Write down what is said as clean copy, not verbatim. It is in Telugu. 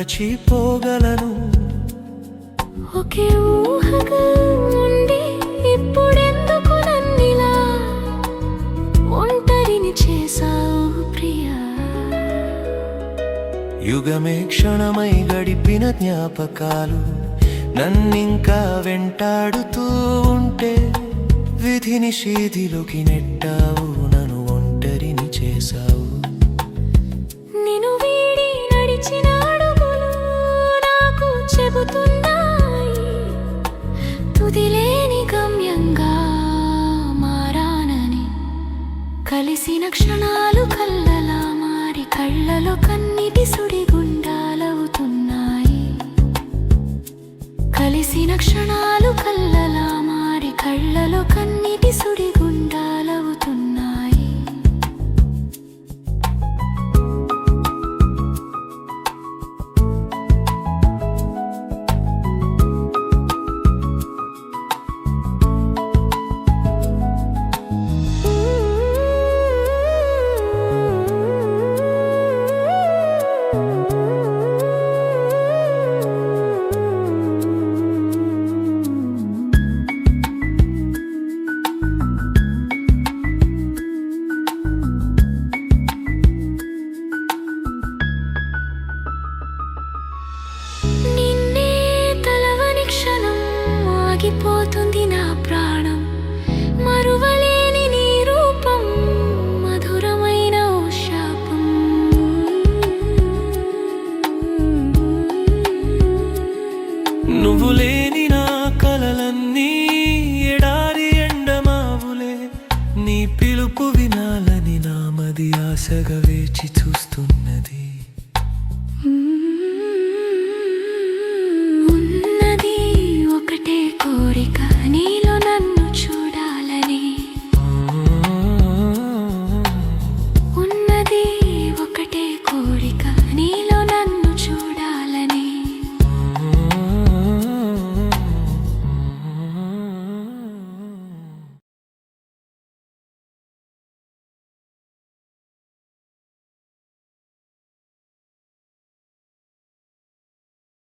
మరచిపోగలను. ఒకే ఊహగా ఉండి ఇప్పుడెందుకు నన్నిలా ఒంటరిని చేసావు ప్రియా. యుగమే క్షణమై గడిపిన జ్ఞాపకాలు నన్నింకా వెంటాడుతూ ఉంటే, విధిని శీధిలోకి నెట్టావు, నన్ను ఒంటరిని చేశావు. నిన్ను వీడి నడిచిన అడుగులు నాకు చెబుతున్నాయి, తుదిలేని గమ్యంగా మారానని. కలిసిన క్షణాలు కళ్ళలా మారి కళ్ళలో కన్నీటి సుడిగుండాలవుతున్నాయి. కలిసిన క్షణాలు కళ్ళలా మారి కళ్ళలో కన్నీటి సుడిగుండాలవుతున్నాయి. ఆగిపోతుంది నా ప్రాణం, మరువలేని నీ రూపం మధురమైన ఓ శాపం. నువ్వు